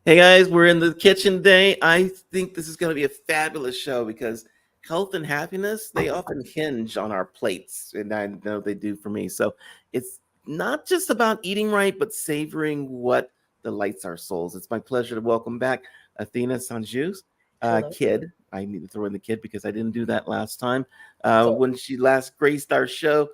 Hey guys, we're in the kitchen today. I think this is going to be a fabulous show because health and happiness, they often hinge on our plates, and I know they do for me. So it's not just about eating right, but savoring what delights our souls. It's my pleasure to welcome back Athena St. Hello. Kid. I need to throw in the kid because I didn't do that last time. So, When she last graced our show,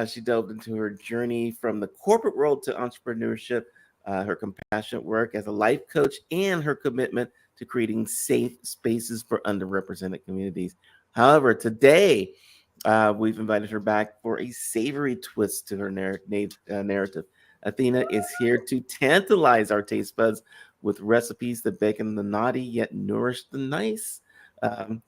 she delved into her journey from the corporate world to entrepreneurship, her compassionate work as a life coach, and her commitment to creating safe spaces for underrepresented communities. However, today we've invited her back for a savory twist to her narrative. Athena is here to tantalize our taste buds with recipes that beckon the naughty yet nourish the nice.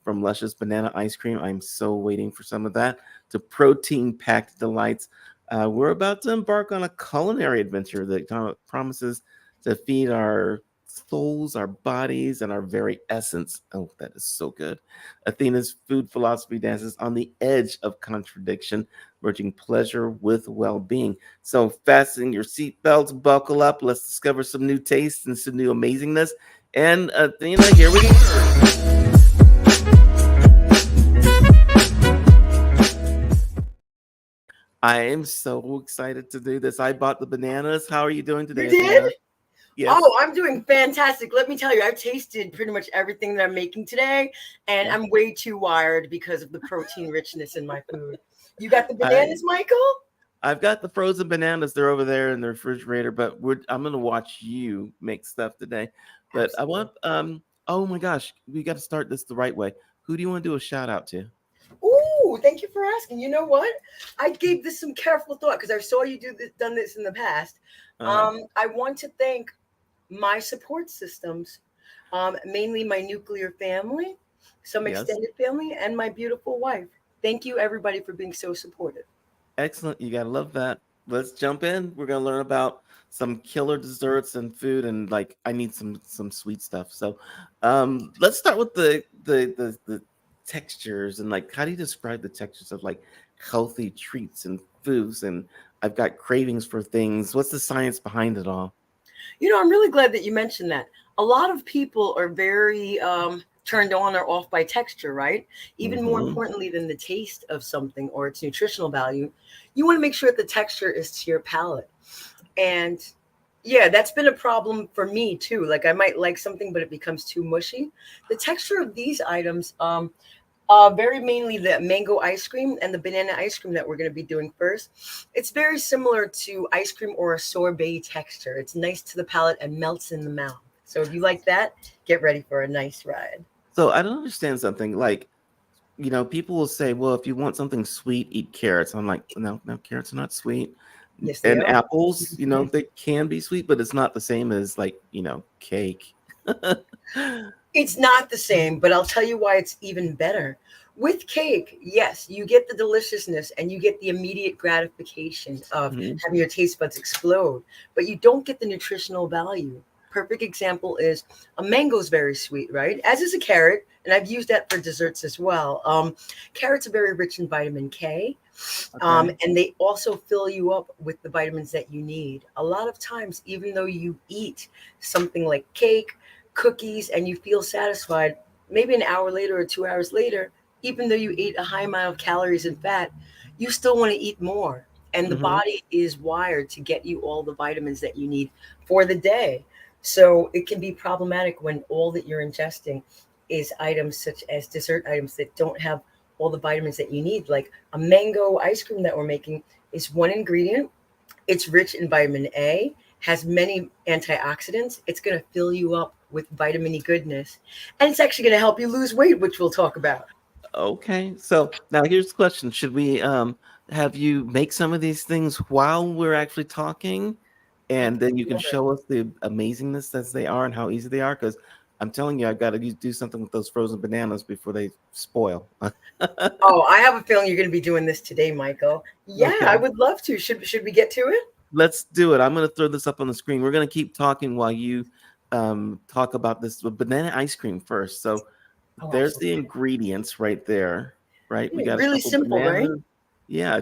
From luscious banana ice cream, I'm so waiting for some of that, to protein packed delights. We're about to embark on a culinary adventure that promises to feed our souls, our bodies, and our very essence. Oh, that is so good. Athena's food philosophy dances on the edge of contradiction, merging pleasure with well being. So, fasten your seatbelts, buckle up. Let's discover some new tastes and some new amazingness. And Athena, here we go. I am so excited to do this. I bought the bananas. How are you doing you today, did? Athena? Yes. Oh, I'm doing fantastic. Let me tell you, I've tasted pretty much everything that I'm making today, and I'm way too wired because of the protein richness in my food. You got the I bananas, Michael? I've got the frozen bananas. They're over there in the refrigerator, but I'm gonna watch you make stuff today. But I want Absolutely. oh my gosh, we got to start this the right way. Who do you want to do a shout out to? Ooh, thank you for asking. You know what? I gave this some careful thought because I saw you done this in the past. Uh I want to thank my support systems, mainly my nuclear family, some yes. extended family, and my beautiful wife. Thank you, everybody, for being so supportive. Excellent. You gotta love that. Let's jump in. We're gonna learn about some killer desserts and food, and like I need some sweet stuff. So let's start with the textures, and like how do you describe the textures of like healthy treats and foods? And I've got cravings for things. What's the science behind it all? I'm really glad that you mentioned that. A lot of people are very turned on or off by texture, right? Even more Mm-hmm. importantly than the taste of something or its nutritional value, you want to make sure that the texture is to your palate. And yeah, that's been a problem for me too. Like I might like something, but it becomes too mushy. The texture of these items, very mainly the mango ice cream and the banana ice cream that we're going to be doing first. It's very similar to ice cream or a sorbet texture. It's nice to the palate and melts in the mouth. So if you like that, get ready for a nice ride. So I don't understand something like, people will say, well, if you want something sweet, eat carrots. I'm like, no, no, carrots are not sweet. Yes, they And are. apples, they can be sweet, but it's not the same as like, cake. It's not the same, but I'll tell you why it's even better. With cake, yes, you get the deliciousness and you get the immediate gratification of Mhm. having your taste buds explode, but you don't get the nutritional value. Perfect example is a mango is very sweet, right? As is a carrot, and I've used that for desserts as well. Carrots are very rich in vitamin K, Okay. and they also fill you up with the vitamins that you need. A lot of times, even though you eat something like cake, cookies, and you feel satisfied, maybe an hour later or 2 hours later, even though you ate a high amount of calories and fat, you still want to eat more. And the Hmm. body is wired to get you all the vitamins that you need for the day. So it can be problematic when all that you're ingesting is items such as dessert items that don't have all the vitamins that you need. Like a mango ice cream that we're making is one ingredient. It's rich in vitamin A, has many antioxidants. It's going to fill you up with vitamin E goodness. And it's actually going to help you lose weight, which we'll talk about. Okay. So now here's the question. Should we have you make some of these things while we're actually talking? And then you can Love it. show us the amazingness as they are and how easy they are. Because I'm telling you, I've got to do something with those frozen bananas before they spoil. Oh, I have a feeling you're going to be doing this today, Michael. Yeah, I Okay. would love to. Should we get to it? Let's do it. I'm going to throw this up on the screen. We're going to keep talking while you talk about this with banana ice cream first. So Oh, there's the absolutely. ingredients right there, right? We Yeah, got a really couple simple, right? bananas. Yeah,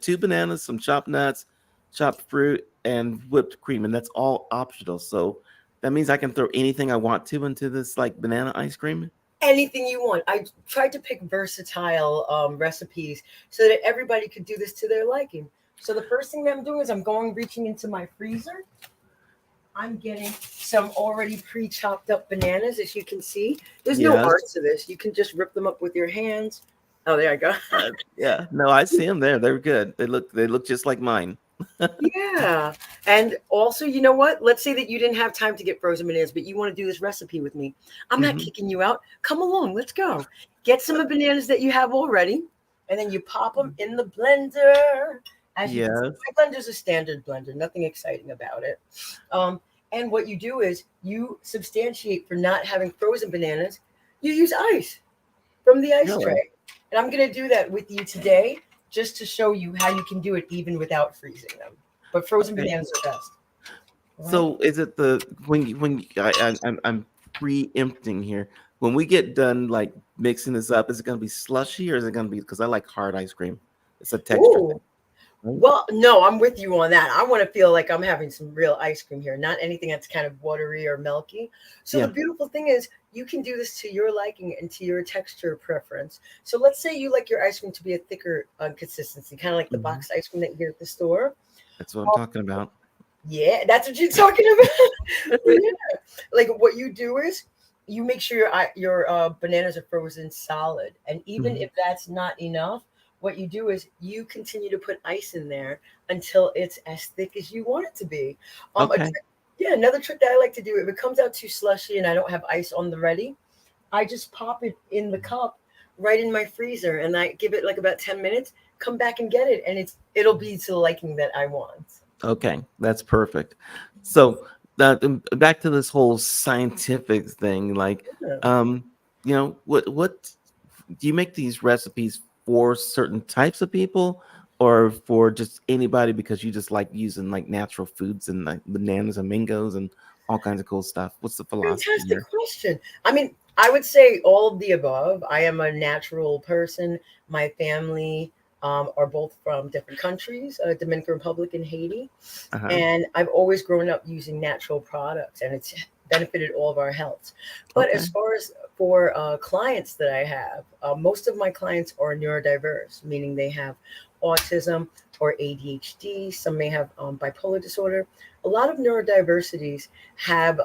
two bananas, some chopped nuts, chopped fruit, and whipped cream, and that's all optional. So That means I can throw anything I want to into this like banana ice cream. Anything you want. I tried to pick versatile recipes so that everybody could do this to their liking. So the first thing that I'm doing is reaching into my freezer. I'm getting some already pre-chopped up bananas, as you can see. There's no Yes. art to this. You can just rip them up with your hands. Oh, there I go. Yeah. No, I see them there. They're good. They look just like mine. Yeah. And also, you know what? Let's say that you didn't have time to get frozen bananas, but you want to do this recipe with me. I'm not Hmm. kicking you out. Come along. Let's go. Get some of bananas that you have already, and then you pop them in the blender. As you can see, Yes. my blender's a standard blender, nothing exciting about it. Um, and what you do is you substantiate for not having frozen bananas. You use ice from the ice Really? tray. And I'm going to do that with you today just to show you how you can do it even without freezing them. But frozen Okay. bananas are best. All right. So is it the I'm preempting here. When we get done like mixing this up, is it gonna be slushy or is it gonna be because I like hard ice cream? It's a texture thing, Ooh. right? Well, no, I'm with you on that. I want to feel like I'm having some real ice cream here, not anything that's kind of watery or milky. So the Yeah. beautiful thing is you can do this to your liking and to your texture preference. So let's say you like your ice cream to be a thicker consistency, kind of like the Hmm. boxed ice cream that you get at the store. That's what I'm talking about. Yeah, that's what you're talking about. Yeah. Like what you do is you make sure your bananas are frozen solid, and even Hmm. if that's not enough, what you do is you continue to put ice in there until it's as thick as you want it to be. A Okay. trick, yeah, another trick that I like to do if it comes out too slushy and I don't have ice on the ready, I just pop it in the cup right in my freezer, and I give it like about 10 minutes. Come back and get it, and it'll be to the liking that I want. Okay. That's perfect. So that back to this whole scientific thing, like Yeah. um, what do you make these recipes for certain types of people or for just anybody because you just like using like natural foods and like bananas and mangoes and all kinds of cool stuff? What's the philosophy Fantastic here? question. I mean, I would say all of the above. I am a natural person. My family are both from different countries, Dominican Republic and Haiti. Uh-huh. And I've always grown up using natural products, and it's benefited all of our health. But Okay. as far as for clients that I have, most of my clients are neurodiverse, meaning they have autism or ADHD. Some may have bipolar disorder. A lot of neurodiversities have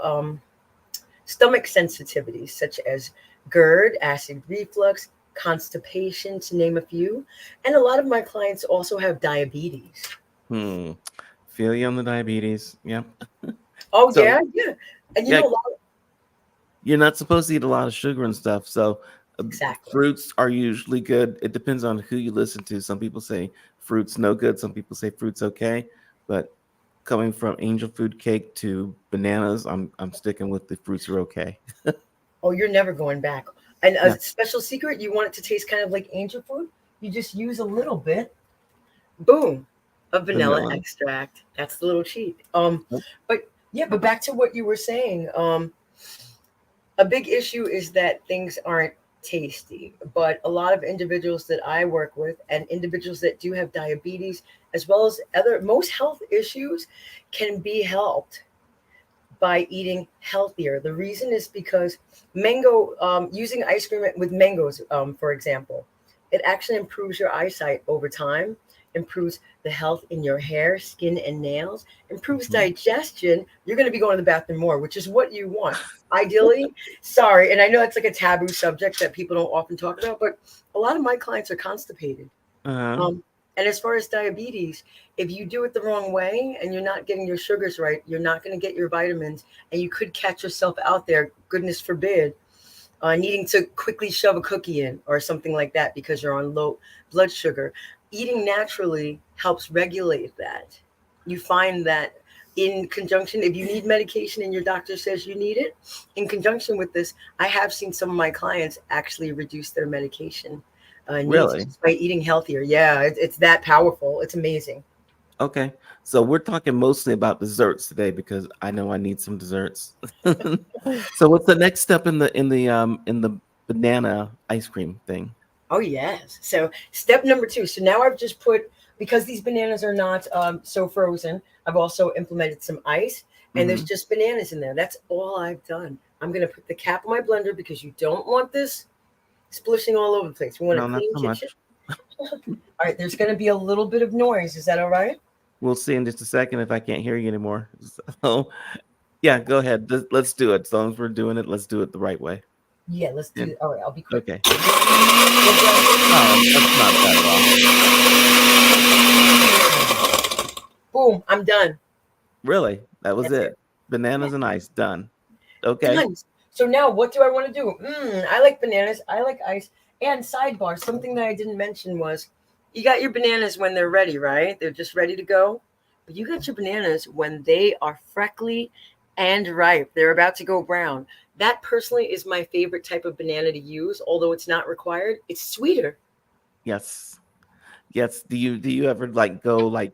stomach sensitivities such as GERD, acid reflux, constipation, to name a few. And a lot of my clients also have diabetes. Hmm. Feel you on the diabetes. Yeah. Oh, So yeah, yeah. And yeah, a lot of, you're not supposed to eat a lot of sugar and stuff. So uh, exactly. fruits are usually good. It depends on who you listen to. Some people say fruits no good. Some people say fruits okay. But coming from angel food cake to bananas, I'm sticking with the fruits are okay. Oh, you're never going back. And Yeah. a special secret, you want it to taste kind of like angel food? You just use a little bit, boom, of vanilla Vanilla. extract. That's the little cheat. Nope. But yeah, but back to what you were saying. A big issue is that things aren't tasty, but a lot of individuals that I work with and individuals that do have diabetes as well as other most health issues can be helped by eating healthier. The reason is because mango, using ice cream with mangoes, for example, it actually improves your eyesight over time, improves the health in your hair, skin, and nails, improves Mhm. digestion. You're going to be going to the bathroom more, which is what you want. Ideally, sorry, and I know it's like a taboo subject that people don't often talk about, but a lot of my clients are constipated. Uh-huh. Um, and as far as diabetes, if you do it the wrong way and you're not getting your sugars right, you're not going to get your vitamins, and you could catch yourself out there, goodness forbid, needing to quickly shove a cookie in or something like that because you're on low blood sugar. Eating naturally helps regulate that. You find that in conjunction, if you need medication and your doctor says you need it, in conjunction with this, I have seen some of my clients actually reduce their medication needs Really? just by eating healthier. Yeah, it's that powerful. It's amazing. Okay. So we're talking mostly about desserts today because I know I need some desserts. So what's the next step in the banana ice cream thing? Oh yes. So step number two. So now I've just put, because these bananas are not so frozen, I've also implemented some ice. and there's Mm-hmm. just bananas in there. That's all I've done. I'm gonna put the cap on my blender because you don't want this splishing all over the place. We want a No, not clean so kitchen. much. All right, there's gonna be a little bit of noise. Is that all right? We'll see in just a second if I can't hear you anymore. So, yeah, go ahead. Let's do it. As long as we're doing it, let's do it the right way. Yeah, let's do And it. All right, I'll be quick. okay. Oh, that's not bad at all. Boom, I'm done. Really, that was That's it. it. Bananas and ice, done. Okay. Done. So now what do I want to do? I like bananas. I like ice. And sidebar, something that I didn't mention was you got your bananas when they're ready, right? They're just ready to go. But you got your bananas when they are freckly and ripe. They're about to go brown. That personally is my favorite type of banana to use, although it's not required. It's sweeter. Yes. Yes. Do you ever like go like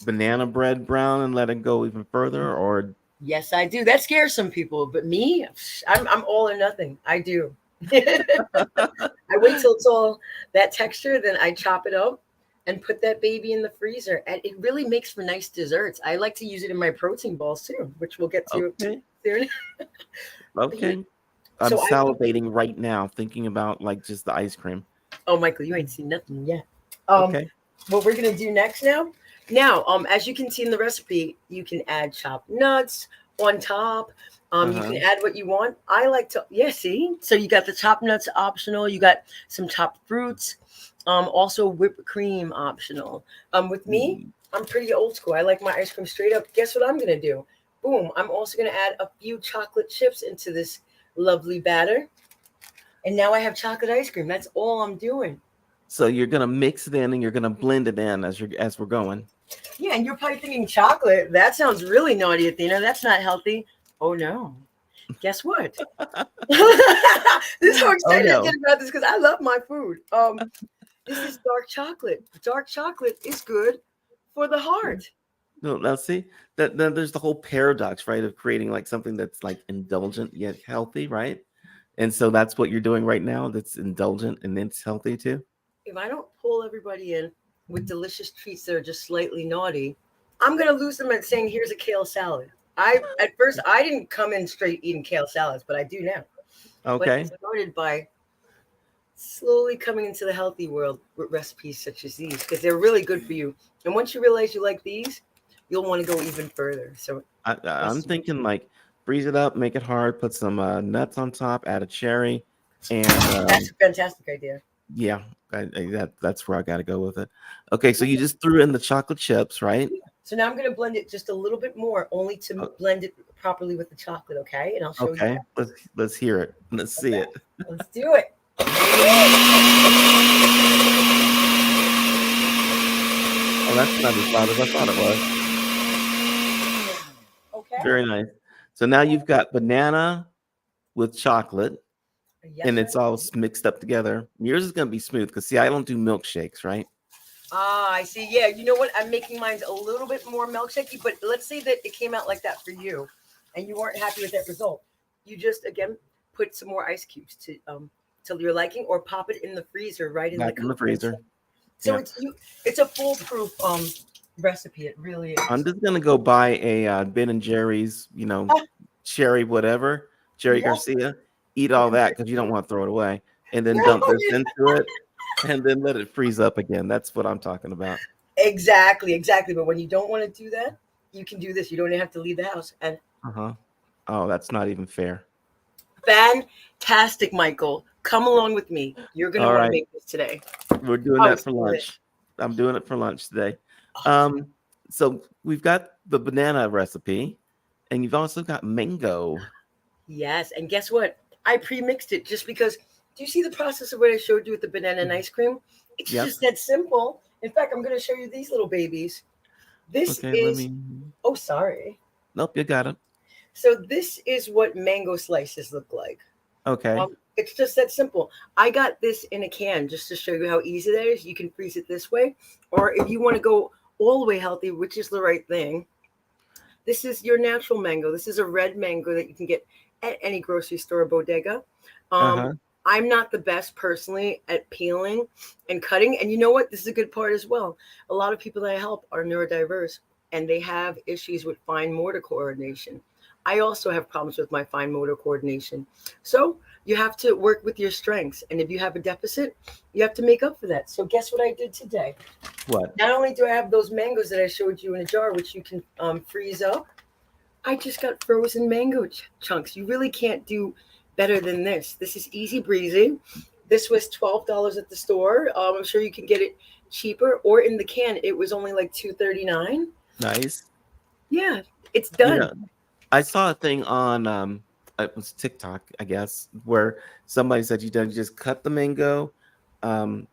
banana bread brown and let it go even further, or Yes, I do. That scares some people, but me, I'm all or nothing. I do. I wait till it's all that texture, then I chop it up and put that baby in the freezer. And it really makes for nice desserts. I like to use it in my protein balls too, which we'll get to okay? soon. Okay. I'm So I, salivating right now thinking about like just the ice cream. oh Michael, you ain't seen nothing yet. Um, Okay. what we're gonna do next now? Now, as you can see in the recipe, you can add chopped nuts on top. You Uh-huh. can add what you want. I like to, yeah, see? So you got the chopped nuts optional. You got some chopped fruits. Also whipped cream optional. With me, Mm. I'm pretty old school. I like my ice cream straight up. Guess what I'm gonna do? Boom! I'm also gonna add a few chocolate chips into this lovely batter, and now I have chocolate ice cream. That's all I'm doing. So you're gonna mix it in and you're gonna blend it in as we're going. Yeah, and you're probably thinking chocolate. That sounds really naughty, Athena. That's not healthy. Oh no. Guess what? This is so Oh excited to get no. about this because I love my food. This is dark chocolate. Dark chocolate is good for the heart. No, now see that there's the whole paradox, right, of creating like something that's like indulgent yet healthy, right? And so that's what you're doing right now. That's indulgent and it's healthy too. If I don't pull everybody in with delicious treats that are just slightly naughty, I'm gonna lose them at saying here's a kale salad. I at first I didn't come in straight eating kale salads, but I do now. But it Okay. started by slowly coming into the healthy world with recipes such as these because they're really good for you. And once you realize you like these, you'll want to go even further. So I'm yes, thinking like freeze it up, make it hard, put some nuts on top, add a cherry, and that's a fantastic idea. yeah, that's where I got to go with it. Okay, so you just threw in the chocolate chips, right? So now I'm going to blend it just a little bit more, only to O- blend it properly with the chocolate. Okay, and I'll show you Okay, how. let's hear it. Let's see Okay, it. let's do it. Oh, that's not as loud as I thought it was. Okay. Very nice. So now you've got banana with chocolate, Yes, and sir. it's all mixed up together. Yours is gonna be smooth because see, I don't do milkshakes, right? Ah, I see. Yeah, you know what? I'm making mine a little bit more milkshakey, but let's say that it came out like that for you, and you weren't happy with that result. You just again put some more ice cubes to your liking, or pop it in the freezer right in the Back in the cup. freezer. So Yeah. it's a foolproof recipe. It really I'm is. just gonna go buy a Ben and Jerry's, Ah, cherry whatever, Cherry yep. Garcia. Eat all that because you don't want to throw it away, and then No, dump this into it, and then let it freeze up again. That's what I'm talking about. exactly, exactly. But when you don't want to do that, you can do this. You don't even have to leave the house. And Uh huh. Oh, that's not even fair. fantastic, Michael. Come along with me. You're gonna All want to right, make this today. we're doing Oh, that for spoil it. lunch. I'm doing it for lunch today. Awesome. Um, so we've got the banana recipe, and you've also got mango. Yes, and guess what? I pre-mixed it just because. Do you see the process of what I showed you with the banana and ice cream? It's Yep. just that simple. In fact, I'm going to show you these little babies. This Okay. Let is. me. Oh, sorry. Nope. You got it. So this is what mango slices look like. Okay. It's just that simple. I got this in a can just to show you how easy that is. You can freeze it this way, or if you want to go all the way healthy, which is the right thing, this is your natural mango. This is a red mango that you can get at any grocery store or bodega. Uh Um, huh. I'm not the best personally at peeling and cutting. And you know what? This is a good part as well. A lot of people that I help are neurodiverse. and they have issues with fine motor coordination. I also have problems with my fine motor coordination. So you have to work with your strengths. And if you have a deficit, you have to make up for that. So guess what I did today? What? Not only do I have those mangoes that I showed you in a jar, which you can freeze up, I just got frozen mango chunks. You really can't do better than this. This is easy breezy. This was $12 at the store. I'm sure you can get it cheaper, or in the can, it was only like $2.39. Nice. Yeah, it's You done. know, I saw a thing on it was TikTok, I guess, where somebody said you just cut the mango um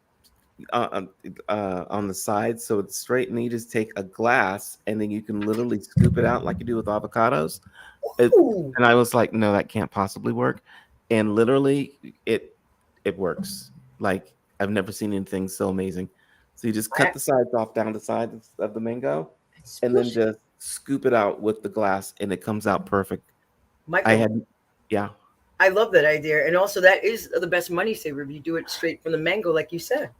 uh, on the side so it's straight, and then you just take a glass and then you can literally scoop it out like you do with avocados. It, Ooh, and I was like, no, that can't possibly work. And literally, it works. Like I've never seen anything so amazing. So you just cut I, the sides off down the sides of the mango, and then smush it. just scoop it out with the glass, and it comes out perfect. I Michael, had, yeah, I love that idea. And also, that is the best money saver if you do it straight from the mango, like you said.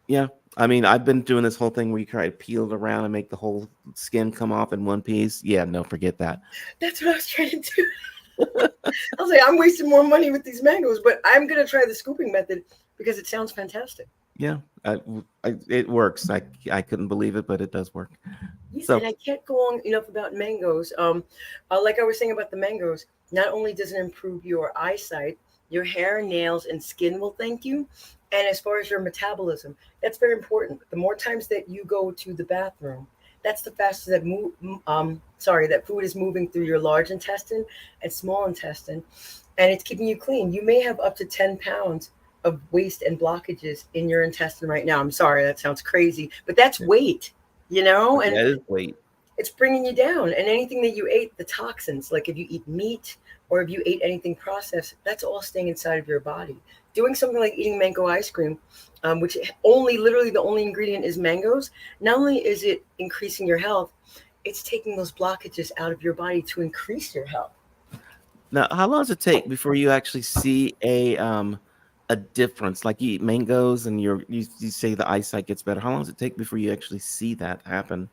yeah. I mean, I've been doing this whole thing where you try to peel it around and make the whole skin come off in one piece. Yeah, no, forget that. That's what I was trying to do. I was like, I'm wasting more money with these mangoes, but I'm going to try the scooping method because it sounds fantastic. Yeah, it works. I couldn't believe it, but it does work. Yes, and So I can't go on enough about mangoes. Like I was saying about the mangoes, not only does it improve your eyesight, your hair, nails, and skin will thank you. And as far as your metabolism, that's very important. The more times that you go to the bathroom, that's the fastest that that food is moving through your large intestine and small intestine, and it's keeping you clean. You may have up to 10 pounds of waste and blockages in your intestine right now. I'm sorry, that sounds crazy, but that's weight, and that is weight. it's bringing you down. And anything that you ate, the toxins, like if you eat meat or if you ate anything processed, that's all staying inside of your body. Doing something like eating mango ice cream, which only literally the only ingredient is mangoes, not only is it increasing your health, it's taking those blockages out of your body to increase your health. Now, how long does it take before you actually see a difference? Like you eat mangoes and you say the eyesight gets better. How long does it take before you actually see that happen?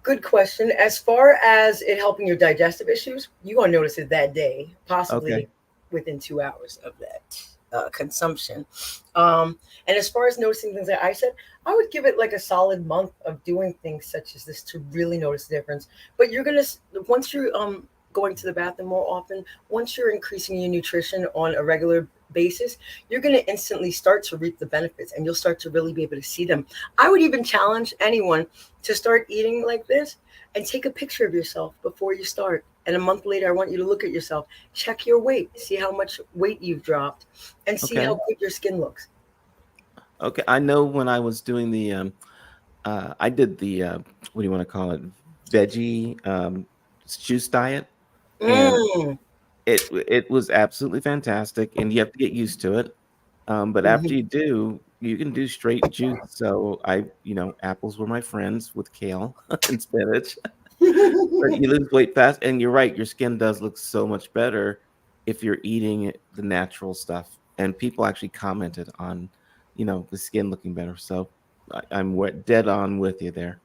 Good question. As far as it helping your digestive issues, you're going to notice it that day, Okay. possibly within 2 hours of that consumption. Um, and as far as noticing things that I said, I would give it like a solid month of doing things such as this to really notice the difference. But you're going to, once you're going to the bathroom more often, once you're increasing your nutrition on a regular basis, you're going to instantly start to reap the benefits and you'll start to really be able to see them. I would even challenge anyone to start eating like this and take a picture of yourself before you start. And a month later, I want you to look at yourself, check your weight, see how much weight you've dropped, and see how Okay. good your skin looks. Okay. I know when I was doing the I did the what do you want to call it? Veggie juice diet, and Mm. it was absolutely fantastic, and you have to get used to it. But after Mhm. you do, you can do straight juice. So apples were my friends with kale and spinach. But you lose weight fast, and you're right, your skin does look so much better if you're eating the natural stuff. And people actually commented on, the skin looking better. So I'm dead on with you there.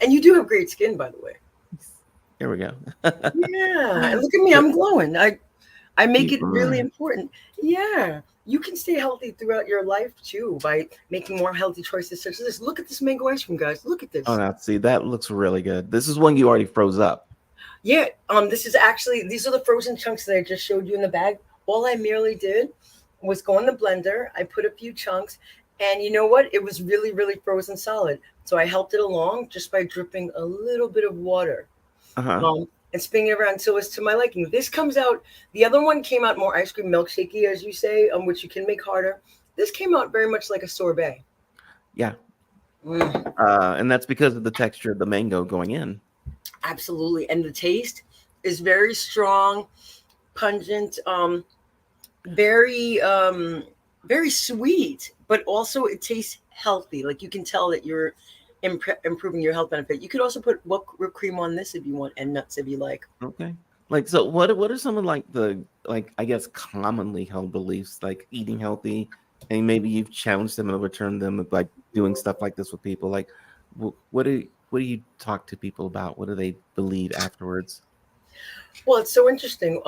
And you do have great skin, by the way. Here we go. Yeah, and look at me, I'm glowing. I make it People really are. important. Yeah, you can stay healthy throughout your life too by making more healthy choices such as this. Look at this mango ice cream, guys. Look at Oh, this. now see, that looks really good. This is one you already froze up. Yeah, this is actually these are the frozen chunks that I just showed you in the bag. All I merely did was go in the blender. I put a few chunks, and you know what? It was really, really frozen solid. So I helped it along just by dripping a little bit of water, Uh-huh. and spinning it around until it's to my liking. This comes out. The other one came out more ice cream milkshakey, as you say, which you can make harder. This came out very much like a sorbet. Yeah. Mm, And that's because of the texture of the mango going in. absolutely, and the taste is very strong, pungent. Very very sweet, but also it tastes healthy. Like you can tell that you're improving your health benefit. You could also put whipped cream on this if you want, and nuts if you like. Okay. Like, so what are some of like the, like, I guess commonly held beliefs, like eating healthy, and maybe you've challenged them and overturned them by doing stuff like this with people? Like, what what do you talk to people about? What do they believe afterwards? Well, it's so interesting.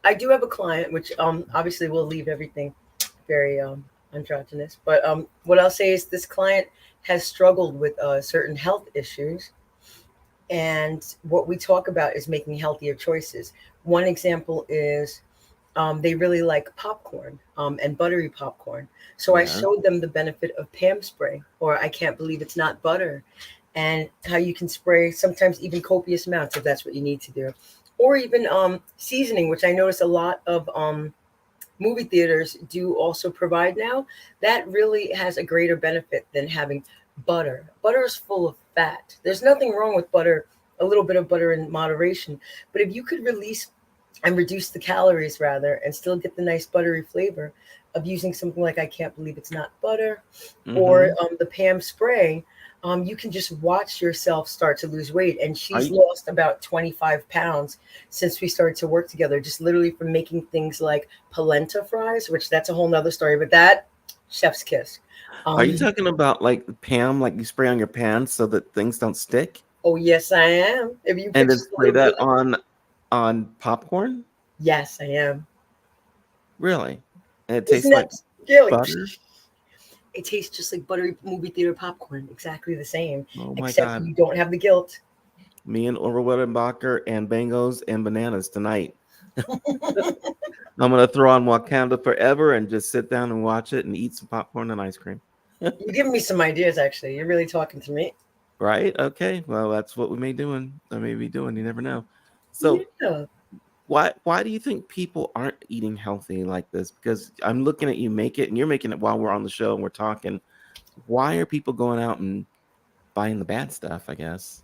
I do have a client, which obviously will leave everything very androgynous. But what I'll say is this client has struggled with certain health issues, and what we talk about is making healthier choices. One example is they really like popcorn and buttery popcorn. So I Yeah. showed them the benefit of Pam spray, or I can't believe it's not butter, and how you can spray sometimes even copious amounts if that's what you need to do. Or even seasoning, which I notice a lot of movie theaters do also provide now. That really has a greater benefit than having butter. Butter is full of fat. There's nothing wrong with butter, a little bit of butter in moderation. But if you could release and reduce the calories rather and still get the nice buttery flavor of using something like I can't believe it's not butter or Mm-hmm. the Pam spray, you can just watch yourself start to lose weight. And Are she's you, lost about 25 pounds since we started to work together, just literally from making things like polenta fries, which that's a whole nother story, but that chef's kiss. are you Um, talking about like Pam, like you spray on your pans so that things don't stick, oh, yes, I am. If you and put then just a spray little bit that of, on popcorn? yes, I am. Really? And it Isn't tastes like that scary? butter? It tastes just like buttery movie theater popcorn, exactly the same, Oh my except God. you don't have the guilt. Me and Overwettenbacher and bangos and bananas tonight. I'm gonna throw on Wakanda Forever and just sit down and watch it and eat some popcorn and ice cream. You're giving me some ideas, actually. You're really talking to me. Right? Okay. Well, that's what we may doing. I may be doing. You never know. So Yeah. why do you think people aren't eating healthy like this? Because I'm looking at you make it, and you're making it while we're on the show and we're talking. Why are people going out and buying the bad stuff? I guess.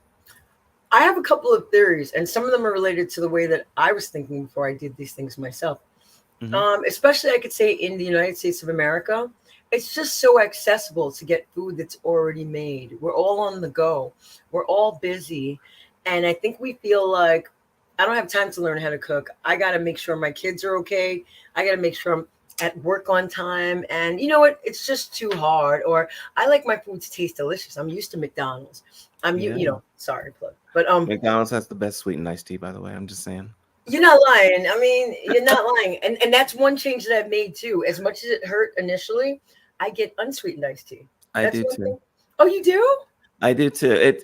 I have a couple of theories, and some of them are related to the way that I was thinking before I did these things myself. Hmm. Especially, I could say in the United States of America, it's just so accessible to get food that's already made. We're all on the go, we're all busy. And I think we feel like I don't have time to learn how to cook. I got to make sure my kids are okay. I got to make sure I'm at work on time. And you know what? It's just too hard. Or I like my food to taste delicious. I'm used to McDonald's. Yeah. Sorry, plug. But McDonald's has the best sweetened iced tea, by the way. I'm just saying. you're not lying. I mean, you're not lying. And that's one change that I've made too. As much as it hurt initially, I get unsweetened iced tea. I That's do one too. thing. Oh, you do? I do too.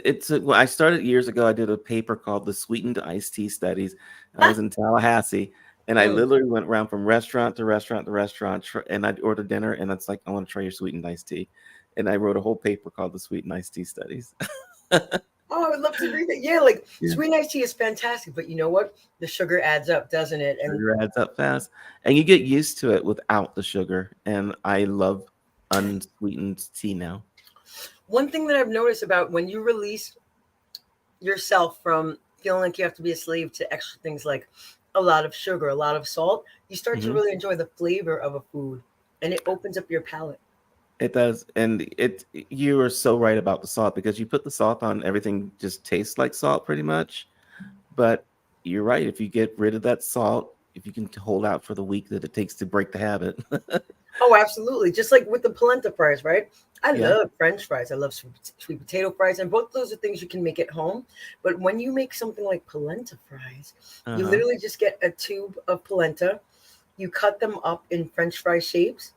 Well, I started years ago. I did a paper called the Sweetened Iced Tea Studies. I was in Tallahassee, and I Mm. literally went around from restaurant to restaurant to restaurant, and I'd order dinner, and it's like, I want to try your sweetened iced tea, and I wrote a whole paper called the Sweetened Iced Tea Studies. Oh, I would love to read that. Yeah, like Yeah, sweet iced tea is fantastic, but you know what? The sugar adds up, doesn't it? And sugar adds up fast, and you get used to it without the sugar. And I love unsweetened tea now. one thing that I've noticed about when you release yourself from feeling like you have to be a slave to extra things like a lot of sugar, a lot of salt, you start to Hmm. really enjoy the flavor of a food and it opens up your palate. It does, and you are so right about the salt because you put the salt on, everything just tastes like salt pretty much. But you're right. If you get rid of that salt, if you can hold out for the week that it takes to break the habit. Oh, absolutely. Just like with the polenta fries, right? I Yeah. love French fries. I love sweet potato fries, and both those are things you can make at home. But when you make something like polenta fries, you Uh-huh. literally just get a tube of polenta, you cut them up in French fry shapes,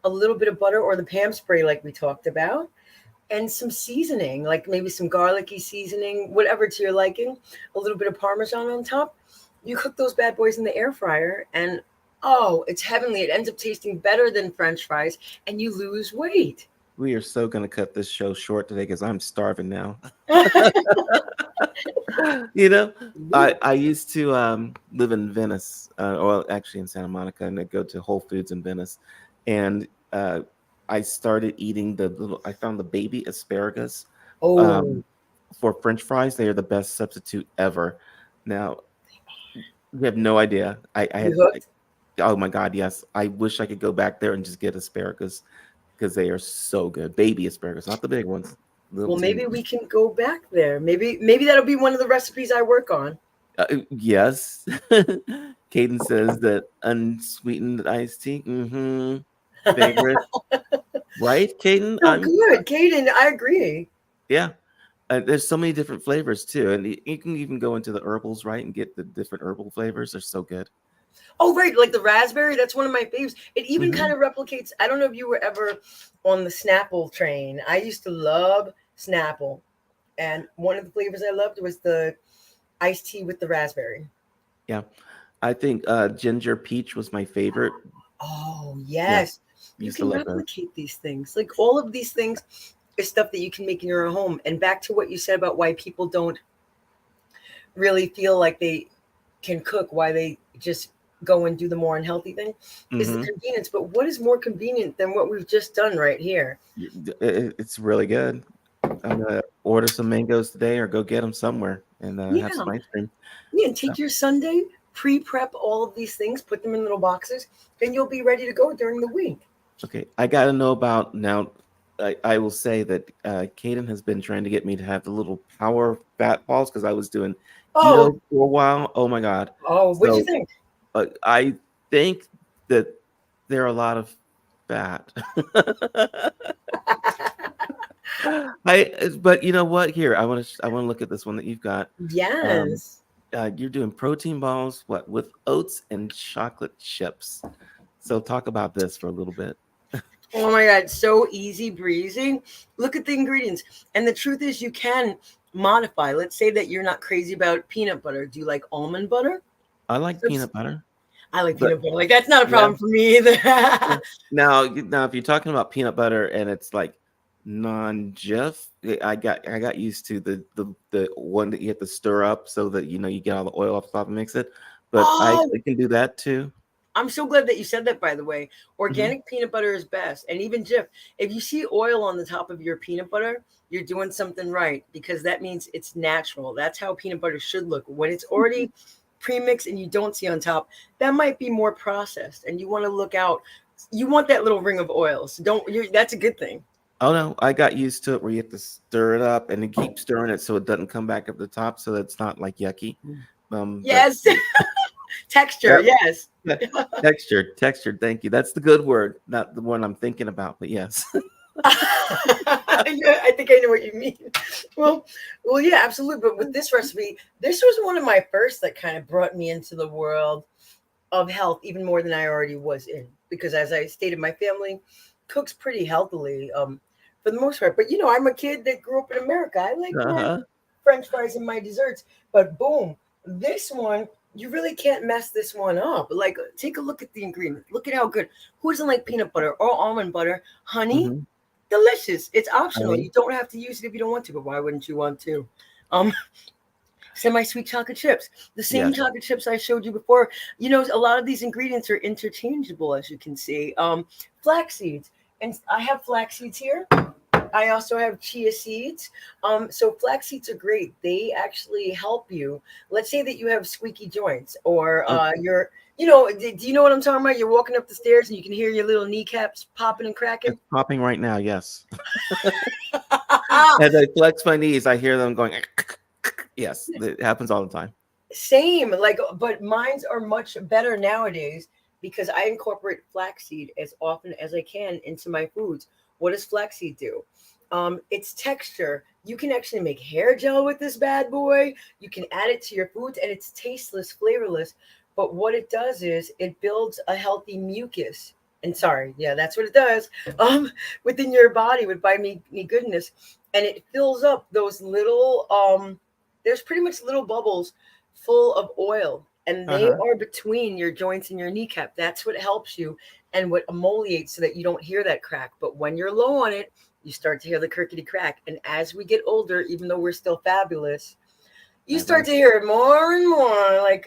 a little bit of butter or the Pam spray, like we talked about, and some seasoning, like maybe some garlicky seasoning, whatever to your liking, a little bit of Parmesan on top. You cook those bad boys in the air fryer, and oh, it's heavenly. It ends up tasting better than French fries, and you lose weight. We are so going to cut this show short today because I'm starving now. you know, I used to live in Venice, or actually in Santa Monica, and I go to Whole Foods in Venice, and I started eating I found the baby asparagus Oh, um, for French fries. They are the best substitute ever. Now, we have no idea. you hooked? Oh my God, yes. I wish I could go back there and just get asparagus because they are so good. Baby asparagus, not the big ones, little Well, teeny maybe we ones. can go back there. Maybe that'll be one of the recipes I work on. Yes. Caden says that unsweetened iced tea, favorite. Right, Caden? So good, Kaden. I agree. Yeah. There's so many different flavors too, and you can even go into the herbals, right, and get the different herbal flavors. They're so good. Oh, right. Like the raspberry. That's one of my faves. It even Hmm. kind of replicates. I don't know if you were ever on the Snapple train. I used to love Snapple. And one of the flavors I loved was the iced tea with the raspberry. Yeah, I think ginger peach was my favorite. Oh, Yeah, yes. You used to can love those. replicate these things. Like all of these things is stuff that you can make in your own home. And back to what you said about why people don't really feel like they can cook, why they just go and do the more unhealthy thing is the Hmm. convenience. But what is more convenient than what we've just done right here? It's really good. I'm gonna order some mangoes today, or go get them somewhere, and have Yeah. some ice cream. Yeah. And So, take your Sunday, pre prep all of these things, put them in little boxes, and you'll be ready to go during the week. okay, I got to know about now. I will say that Kaden has been trying to get me to have the little power fat balls because I was doing Oh, keto for a while. Oh my God. oh, what'd you So think? I think that there are a lot of fat. But you know what? Here, I want to look at this one that you've got. Um, Yes. you're doing protein balls, what, with oats and chocolate chips. So talk about this for a little bit. Oh my God, so easy breezy. Look at the ingredients. And the truth is, you can modify. Let's say that you're not crazy about peanut butter. Do you like almond butter? I like Subs- peanut butter, I like but peanut butter. Like, that's not a yeah. problem for me either. Yeah. Now, if you're talking about peanut butter and it's like non-Jif, I got used to the one that you have to stir up so that you get all the oil off the top and mix it. But I Oh, actually can do that too. I'm so glad that you said that, by the way. Hmm. Organic peanut butter is best. And even Jif, if you see oil on the top of your peanut butter, you're doing something right because that means it's natural. That's how peanut butter should look. When it's already premixed and you don't see on top, that might be more processed. And you want to look out. You want that little ring of oil. So that's a good thing. Oh no, I got used to it where you have to stir it up and then keep stirring it so it doesn't come back up the top, so it's not like yucky. But Yes. Texture. yep. Yes. Yeah. Textured. Thank you. That's the good word, not the one I'm thinking about. But yes. I think I know what you mean. Well, well, yeah, absolutely. But with this recipe, this was one of my first that kind of brought me into the world of health even more than I already was in. Because as I stated, my family cooks pretty healthily, for the most part. But I'm a kid that grew up in America. I like my Uh-huh. French fries and my desserts. But boom, this one. You really can't mess this one up. Like, take a look at the ingredients. Look at how good. Who doesn't like peanut butter or almond butter? Honey, Hmm. delicious. It's optional. Honey. You don't have to use it if you don't want to, but why wouldn't you want to? Um, Semi-sweet chocolate chips. The same Yes. chocolate chips I showed you before. A lot of these ingredients are interchangeable, as you can see. Flax seeds. And I have flax seeds here. I also have chia seeds. So flax seeds are great. They actually help you. Let's say that you have squeaky joints or Okay. do you know what I'm talking about? You're walking up the stairs and you can hear your little kneecaps popping and cracking. It's popping right now. Yes. As I flex my knees, I hear them going. Yes, it happens all the time. Same, like, but mine's are much better nowadays because I incorporate flaxseed as often as I can into my foods. What does flaxseed do? It's texture. You can actually make hair gel with this bad boy. You can add it to your foods, and it's tasteless, flavorless. But what it does is it builds a healthy mucus. And sorry, yeah, that's what it does. Within your body with by me goodness, and it fills up those little there's pretty much little bubbles full of oil, and they Uh-huh. are between your joints and your kneecap. That's what helps you and what emoliates so that you don't hear that crack. But when you're low on it, you start to hear the crickety crack. And as we get older, even though we're still fabulous, you I start will. to hear it more and more.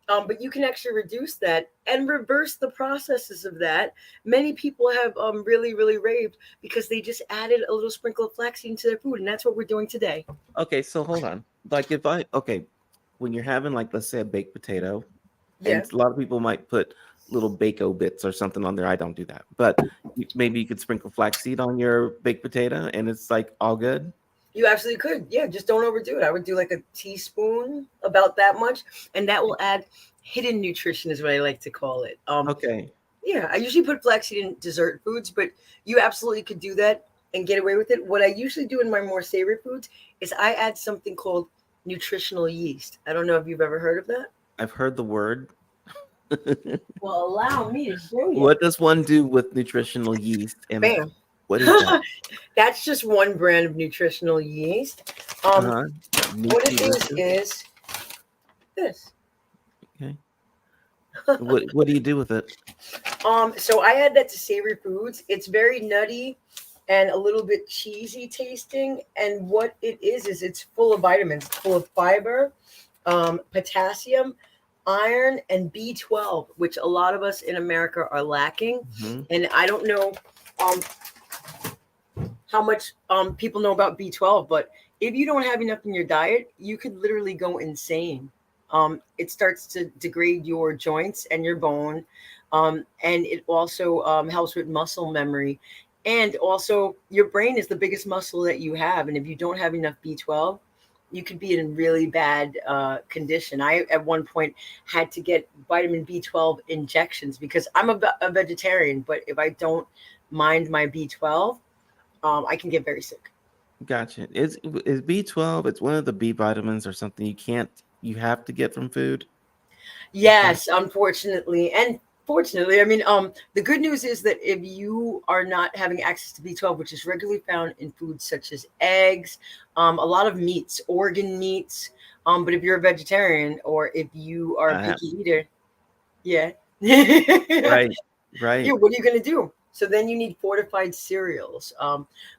But you can actually reduce that and reverse the processes of that. Many people have really, really raved because they just added a little sprinkle of flaxseed into their food, and that's what we're doing today. Okay, so hold on. Like when you're having, like, let's say, a baked potato, Yeah. and a lot of people might put little bacon bits or something on there. I don't do that, but maybe you could sprinkle flaxseed on your baked potato, and it's like all good. You absolutely could. Yeah, just don't overdo it. I would do like a teaspoon, about that much, and that will add hidden nutrition, is what I like to call it. Okay. Yeah, I usually put flaxseed in dessert foods, but you absolutely could do that and get away with it. What I usually do in my more savory foods is I add something called nutritional yeast. I don't know if you've ever heard of that. I've heard the word. Well, allow me to show you. What does one do with nutritional yeast, and Bam. what is that? That's just one brand of nutritional yeast. Uh-huh. What it Nutritious. is this. Okay. What do you do with it? So I add that to savory foods. It's very nutty and a little bit cheesy tasting. And what it is it's full of vitamins, full of fiber, potassium, iron, and B12, which a lot of us in America are lacking. Mm-hmm. And I don't know um, how much people know about B12, but if you don't have enough in your diet, you could literally go insane. It starts to degrade your joints and your bone. And it also helps with muscle memory. And also, your brain is the biggest muscle that you have. And if you don't have enough B12, you could be in really bad condition. I, at one point, had to get vitamin B12 injections because I'm a vegetarian. But if I don't mind my B12, I can get very sick. Gotcha. Is B12? It's one of the B vitamins or something you have to get from food. Yes, unfortunately. And fortunately, I mean, the good news is that if you are not having access to B12, which is regularly found in foods such as eggs, a lot of meats, organ meats, but if you're a vegetarian or if you are a picky eater, yeah. Right. Yeah, what are you going to do? So then you need fortified cereals.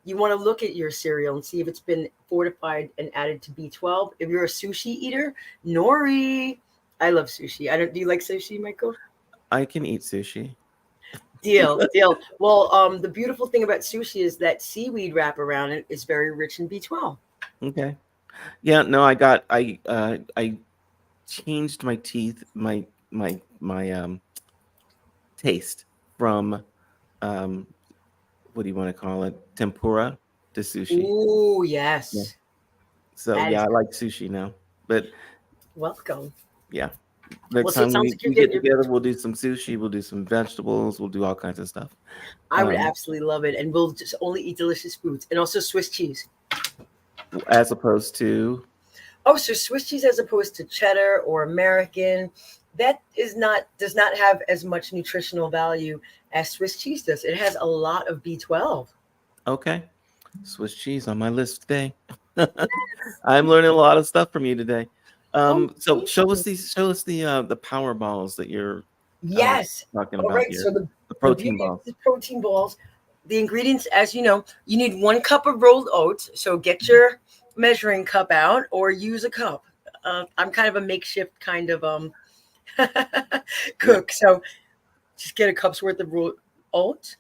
You want to look at your cereal and see if it's been fortified and added to B12. If you're a sushi eater, nori. I love sushi. I don't. Do you like sushi, Michael? I can eat sushi. Deal, deal. Well, the beautiful thing about sushi is that seaweed wrap around it is very rich in B12. Okay. Yeah, no, I changed my teeth, my taste from um what do you want to call it? Tempura to sushi. Ooh, Yeah. yes. So That yeah, is I like sushi now. But welcome. yeah, Well, next so it time sounds we, like you're we get getting your. together, we'll do some sushi, we'll do some vegetables, we'll do all kinds of stuff. I would Um, absolutely love it, and we'll just only eat delicious foods, and also Swiss cheese. as opposed to Oh, so Swiss cheese as opposed to cheddar or American, that is not does not have as much nutritional value as Swiss cheese does. It has a lot of B12. okay, Swiss cheese on my list today. I'm learning a lot of stuff from you today. Oh, So thank show us you. the power balls that you're uh, Yes. talking All about right. here. So the, The the protein beauty of balls. the protein balls, the ingredients, as you know, you need 1 cup of rolled oats. So get your measuring cup out or use a cup. I'm kind of a makeshift kind of Yeah. cook. So just get a cup's worth of rolled oats.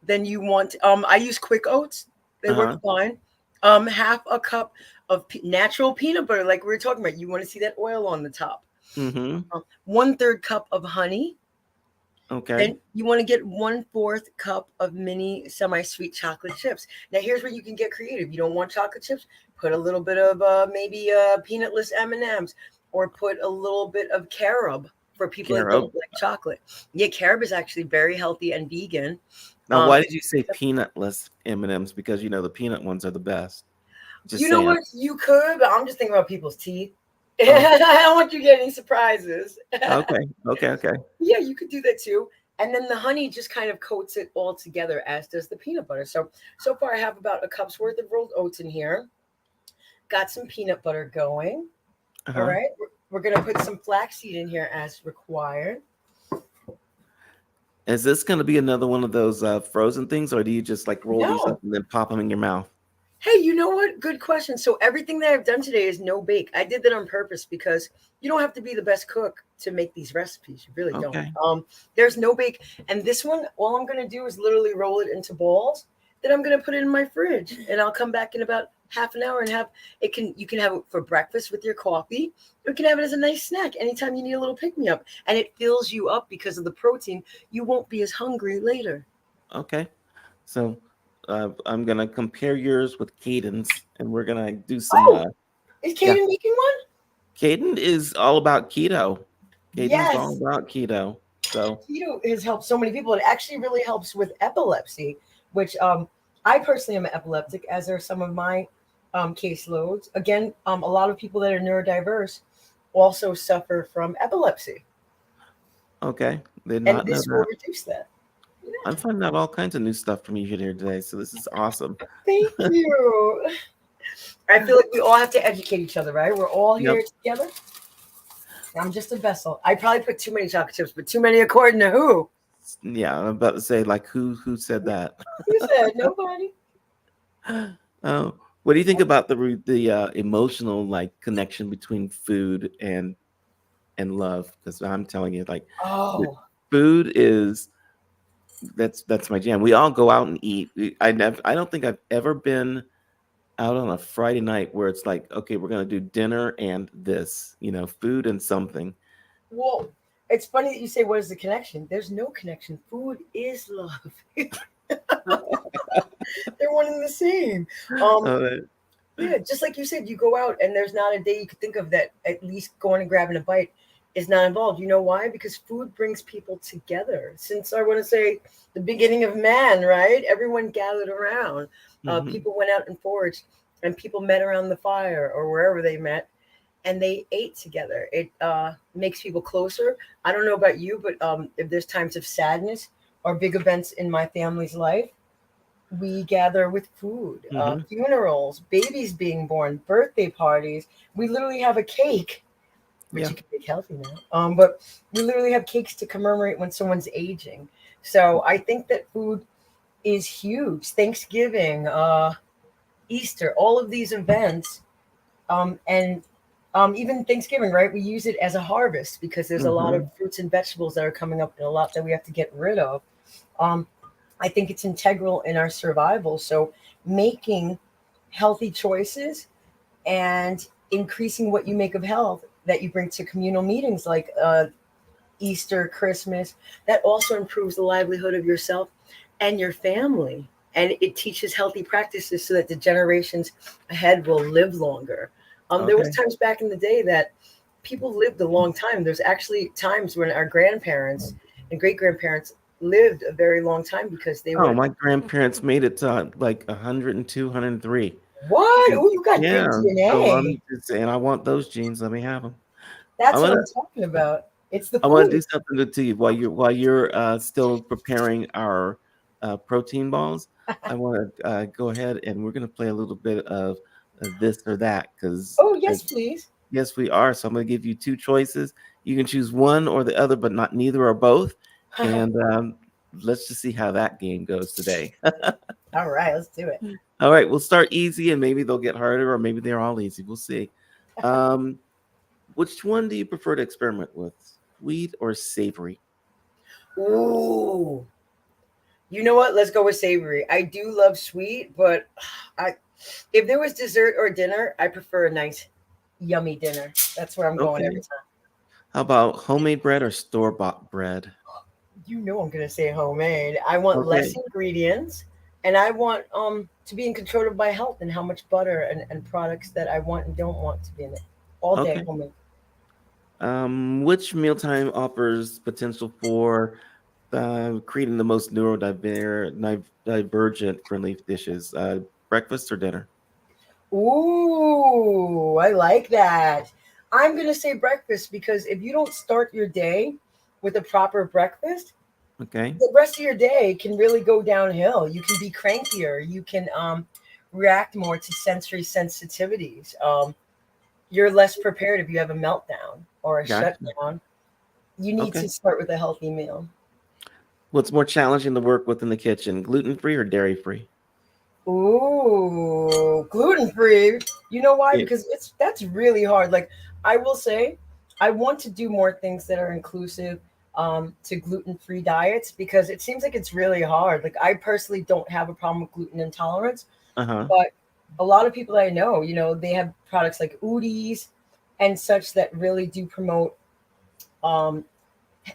Then you want I use quick oats. They work Uh-huh. fine. Half a cup of natural peanut butter, like we were talking about. You want to see that oil on the top. Mm-hmm. 1/3 cup of honey. Okay. Then you want to get 1/4 cup of mini semi-sweet chocolate chips. Now here's where you can get creative. You don't want chocolate chips? Put a little bit of maybe peanutless M&Ms, or put a little bit of carob for people that Carob. don't like chocolate. Yeah, carob is actually very healthy and vegan. Now, why did It's you say peanutless M&Ms? Because the peanut ones are the best. Just You know saying. what? You could, but I'm just thinking about people's teeth. Oh, I don't want you getting surprises. okay. Okay. Okay. Yeah, you could do that too. And then the honey just kind of coats it all together, as does the peanut butter. So far I have about a cup's worth of rolled oats in here. Got some peanut butter going. All Uh-huh. right. We're gonna put some flaxseed in here as required. Is this going to be another one of those frozen things, or do you just like roll these up No. and then pop them in your mouth? Hey, you know what? Good question. So everything that I've done today is no bake. I did that on purpose because you don't have to be the best cook to make these recipes. You really don't. Okay. There's no bake. And this one, all I'm gonna do is literally roll it into balls. Then I'm gonna put it in my fridge, and I'll come back in about half an hour and have it. You can have it for breakfast with your coffee. You can have it as a nice snack anytime you need a little pick me up, and it fills you up because of the protein. You won't be as hungry later. Okay. So I'm gonna compare yours with Caden's, and we're gonna do some. Oh, is Yeah, Kaden making one? Caden is all about keto. Caden's all Yes. about keto. So Keto has helped so many people. It actually really helps with epilepsy, which I personally am epileptic, as are some of my caseloads. Again, a lot of people that are neurodiverse also suffer from epilepsy, Okay, did and not know this will that. reduce that. I'm finding out all kinds of new stuff from you here today, so this is awesome. Thank you. I feel like we all have to educate each other, right? We're all Yep. here together. I'm just a vessel. I probably put too many chocolate chips, but too many according to who? Yeah, I'm about to say like who said that? Who said nobody? Oh, what do you think about the emotional like connection between food and love? Because I'm telling you, like, the Oh, food is that's my jam. We all go out and eat. I don't think I've ever been out on a Friday night where it's like, okay, we're gonna do dinner and this, food and something. well, it's funny that you say, what is the connection? There's no connection. Food is love. They're one and the same. Um, Uh, yeah, just like you said, you go out and there's not a day you could think of that at least going and grabbing a bite is not involved. You know why? Because food brings people together. Since I want to say the beginning of man, right? Everyone gathered around. mhm. People went out and foraged, and people met around the fire or wherever they met, and they ate together. It makes people closer. I don't know about you, but if there's times of sadness or big events in my family's life, we gather with food, Mhm. funerals, babies being born, birthday parties. We literally have a cake, which Yeah. you can make healthy now. But we literally have cakes to commemorate when someone's aging. So I think that food is huge. Thanksgiving, Easter, all of these events, and even Thanksgiving, right? We use it as a harvest because there's a lot of Mhm. fruits and vegetables that are coming up and a lot that we have to get rid of. Um, I think it's integral in our survival. So making healthy choices and increasing what you make of health that you bring to communal meetings like Easter, Christmas, that also improves the livelihood of yourself and your family. And it teaches healthy practices so that the generations ahead will live longer. There was Okay. times back in the day that people lived a long time. There's actually times when our grandparents and great grandparents lived a very long time because they Oh, would. my grandparents made it to like 102, 103. What? And Oh, you got yeah, good so DNA. I'm just saying I want those genes. Let me have them. I That's what wanna I'm talking about. It's the I wanna do food. something good to you while you're still preparing our protein balls. I wanna go ahead and we're gonna play a little bit of this or that because Oh, yes, please. yes, we are. So I'm gonna give you two choices. You can choose one or the other, but not neither or both. And let's just see how that game goes today. All right, let's do it. All right, we'll start easy and maybe they'll get harder, or maybe they're all easy. We'll see. Um, which one do you prefer to experiment with? Sweet or savory? Ooh, you know what? Let's go with savory. I do love sweet, but I, if there was dessert or dinner, I prefer a nice, yummy dinner. That's where I'm going every Okay. time. How about homemade bread or store-bought bread? You know I'm gonna say homemade. I want less Okay. ingredients, and I want to be in control of my health and how much butter and products that I want and don't want to be in it. All day Okay. homemade. Which mealtime offers potential for creating the most neurodivergent friendly dishes? Breakfast or dinner? Ooh, I like that. I'm going to say breakfast because if you don't start your day with a proper breakfast, Okay. the rest of your day can really go downhill. You can be crankier. You can react more to sensory sensitivities. You're less prepared if you have a meltdown or a Gotcha. shutdown. You need Okay. to start with a healthy meal. What's more challenging to work with in the kitchen, gluten free or dairy free? Ooh, gluten free. You know why? Yeah. Because that's really hard. Like I will say, I want to do more things that are inclusive to gluten free diets because it seems like it's really hard. Like I personally don't have a problem with gluten intolerance, Uh huh. but a lot of people I know, they have products like Udis and such that really do promote um,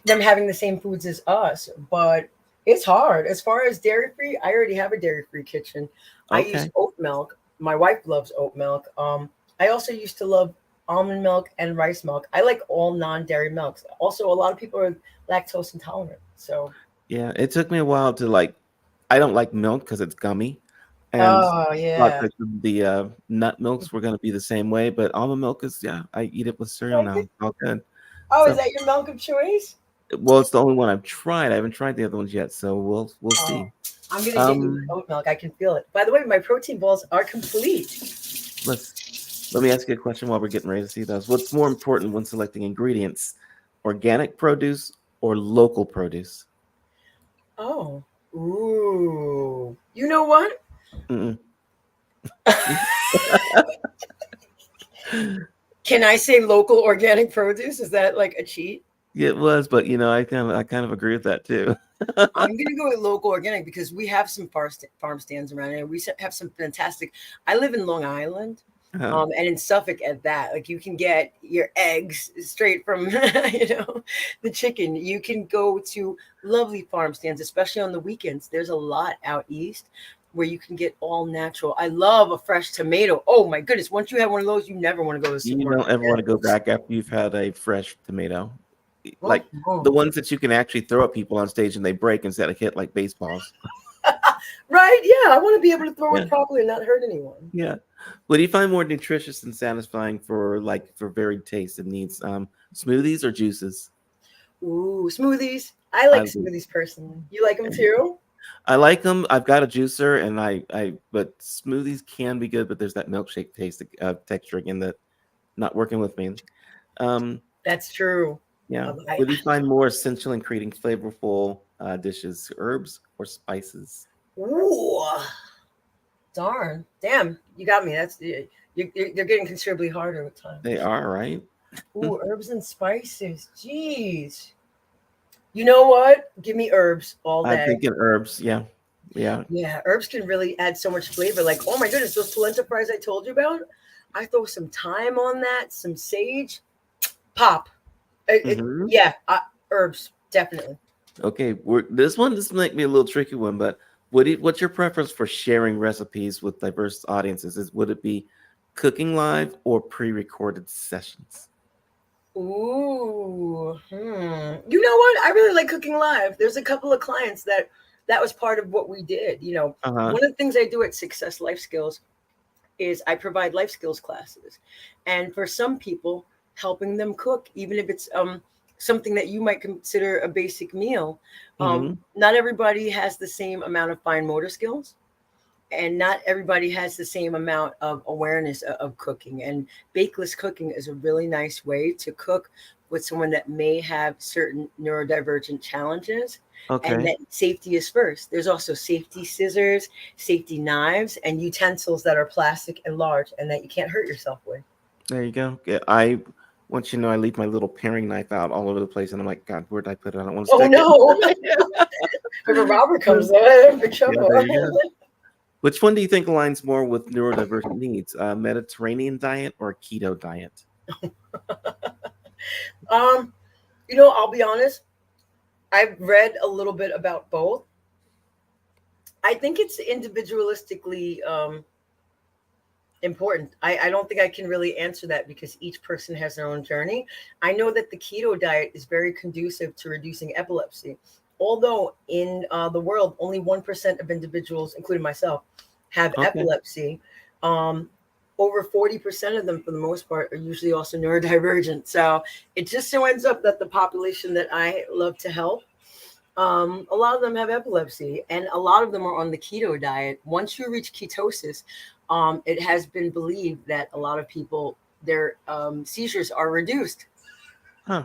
them having the same foods as us, but it's hard. As far as dairy free, I already have a dairy free kitchen. I use Okay. oat milk. My wife loves oat milk. I also used to love almond milk and rice milk. I like all non dairy milks. Also, a lot of people are lactose intolerant. So, Yeah. It took me a while to like. I don't like milk because it's gummy, And Oh thought yeah. that the nut milks were going to be the same way, but almond milk is, yeah, I eat it with cereal Like now. it? It's all good. Oh, is So, that your milk of choice? well, it's the only one I've tried. I haven't tried the other ones yet, so we'll Oh, see. I'm gonna get you Um, oat milk. I can feel it. By the way, my protein balls are complete. let's let me ask you a question while we're getting ready to see those. What's more important when selecting ingredients, organic produce or local produce? Oh, ooh. You know what? Mm-mm. Can I say local organic produce? Is that like a cheat? It was, but I kind of agree with that too. I'm gonna go with local organic because we have some farm stands around here. We have some fantastic. I live in Long Island, Uh-huh. and in Suffolk at that. Like you can get your eggs straight from the chicken. You can go to lovely farm stands, especially on the weekends. There's a lot out east where you can get all natural. I love a fresh tomato. Oh my goodness! Once you have one of those, you never want to go to the You supermarket don't ever want to again. go back after you've had a fresh tomato. Oh, Like the oh. ones that you can actually throw at people on stage and they break instead of hit like baseballs. Right? Yeah, I want to be able to throw Yeah. it properly and not hurt anyone. Yeah. What do you find more nutritious and satisfying for varied tastes and needs? Smoothies or juices? Ooh, smoothies. I I like do. smoothies personally. You like them too? I like them. I've got a juicer, and but smoothies can be good, but there's that milkshake taste, texture again that not working with me. Um, That's true. yeah. I, What do you find more essential in creating flavorful dishes? Herbs or spices? ooh, darn, damn, you got me. That's they're getting considerably harder with time. They are, right? Ooh, herbs and spices. Jeez. You know what? Give me herbs all I'm day. thinking herbs. Yeah. Yeah. Yeah, herbs can really add so much flavor. Like, oh my goodness, those polenta fries I told you about. I throw some thyme on that, some sage, pop. Hmm. Yeah, herbs definitely. Okay. This might be a little tricky one, but what's your preference for sharing recipes with diverse audiences? Would it be cooking live or pre-recorded sessions? Ooh, You know what? I really like cooking live. There's a couple of clients that was part of what we did. Uh-huh. One of the things I do at Success Life Skills is I provide life skills classes, and for some people, helping them cook, even if it's something that you might consider a basic meal. Hmm. Not everybody has the same amount of fine motor skills, and not everybody has the same amount of awareness of cooking, and bakeless cooking is a really nice way to cook with someone that may have certain neurodivergent challenges, and Okay. that safety is first. There's also safety scissors, safety knives, and utensils that are plastic and large and that you can't hurt yourself with. There you go. Yeah, I want you to know I leave my little paring knife out all over the place, and I'm like, God, where did I put it? I don't want to Oh stick it. no. If a robber comes there, big Yeah, trouble. there you go. Which one do you think aligns more with neurodivergent needs? Mediterranean diet or keto diet? um I'll be honest, I've read a little bit about both. I think it's individualistically important. I don't think I can really answer that because each person has their own journey. I know that the keto diet is very conducive to reducing epilepsy, although in the world, only 1% of individuals, including myself, have Okay. epilepsy. Um, Over 40% of them, for the most part, are usually also neurodivergent. So it just so ends up that the population that I love to help, a lot of them have epilepsy, and a lot of them are on the keto diet. Once you reach ketosis, it has been believed that a lot of people, their seizures are reduced. Huh.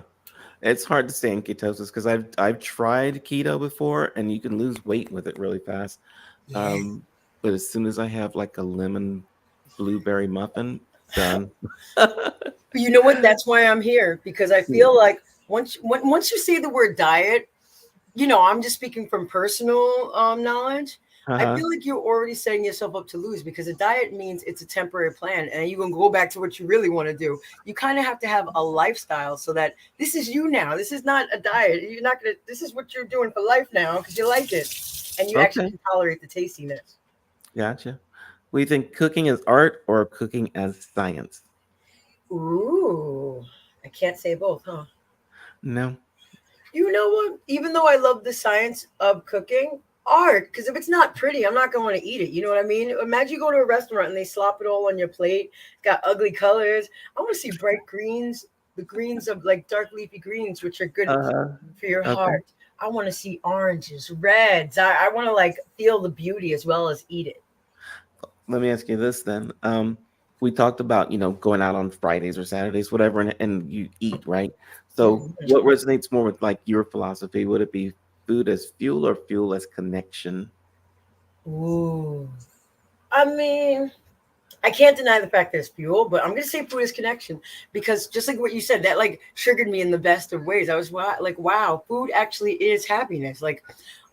It's hard to stay in ketosis because I've tried keto before, and you can lose weight with it really fast. Yeah. Um, but as soon as I have like a lemon blueberry muffin, done. But you know what? That's why I'm here, because I feel like once you say the word diet, I'm just speaking from personal knowledge. I Uh-huh. feel like you're already setting yourself up to lose, because a diet means it's a temporary plan and you're going to go back to what you really want to do. You kind of have to have a lifestyle so that this is you now. This is not a diet. You're not going to, this is what you're doing for life now because you like it and you actually Okay. can tolerate the tastiness. Gotcha. What do you think, cooking as art or cooking as science? Ooh, I can't say both, huh? No. You know what? Even though I love the science of cooking, art, because if it's not pretty, I'm not going to eat it. You know what I mean? Imagine you go to a restaurant and they slop it all on your plate. It's got ugly colors. I want to see bright greens, the greens of like dark leafy greens, which are good Uh-huh. for your Okay. heart. I want to see oranges, reds. I want to like feel the beauty as well as eat it. Let me ask you this then. We talked about, going out on Fridays or Saturdays, whatever, and you eat, right? So Mhm. what resonates more with like your philosophy? Would it be food as fuel or fuel as connection? Ooh. I mean, I can't deny the fact that it's fuel, but I'm gonna say food is connection because just like what you said, that like triggered me in the best of ways. I was like, wow, food actually is happiness. Like,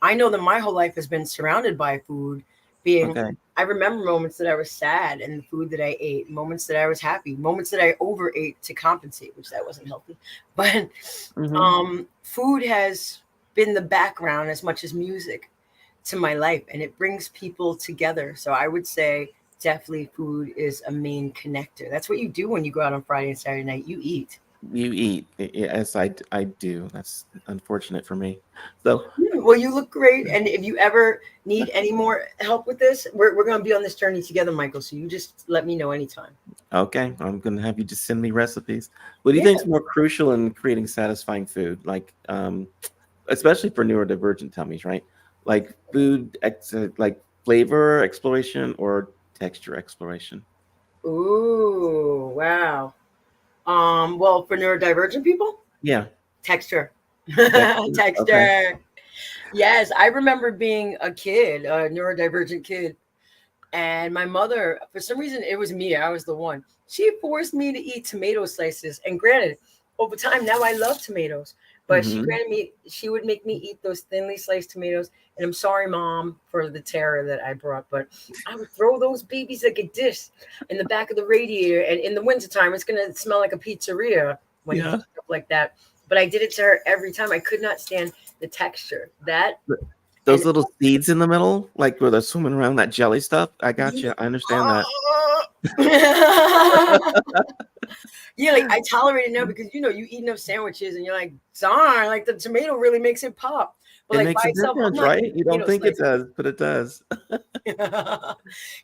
I know that my whole life has been surrounded by food. Being, Okay. I remember moments that I was sad and the food that I ate, moments that I was happy, moments that I overate to compensate, which that wasn't healthy. But Mm-hmm. food has been the background as much as music to my life, and it brings people together. So I would say definitely food is a main connector. That's what you do when you go out on Friday and Saturday night. You eat. You eat. Yes, I do. That's unfortunate for me. So, Well, you look great. And if you ever need any more help with this, we're going to be on this journey together, Michael. So you just let me know anytime. okay, I'm gonna have you just send me recipes. What do you Yeah. think is more crucial in creating satisfying food? Like, especially for neurodivergent tummies, right? Like like flavor exploration or texture exploration. Ooh, wow. Well, for neurodivergent people, Yeah, texture. texture. Okay. Texture. Yes, I remember being a kid, a neurodivergent kid, and my mother, for some reason, it was me. I was the one. She forced me to eat tomato slices. And granted, over time, now I love tomatoes. But Mm-hmm. she would make me eat those thinly sliced tomatoes. And I'm sorry, mom, for the terror that I brought, but I would throw those babies like a dish in the back of the radiator. And in the wintertime, it's going to smell like a pizzeria when you Yeah. heat it up like that. But I did it to her every time. I could not stand the texture. That Th- and Those little seeds in the middle, like where they're swimming around that jelly stuff. I got you. I understand that. yeah, like I tolerate it now because you eat enough sandwiches and you're like, darn, like the tomato really makes it pop. But It like by makes a itself, I'm difference, not right? eating You don't tomato think it slices. does, but it does.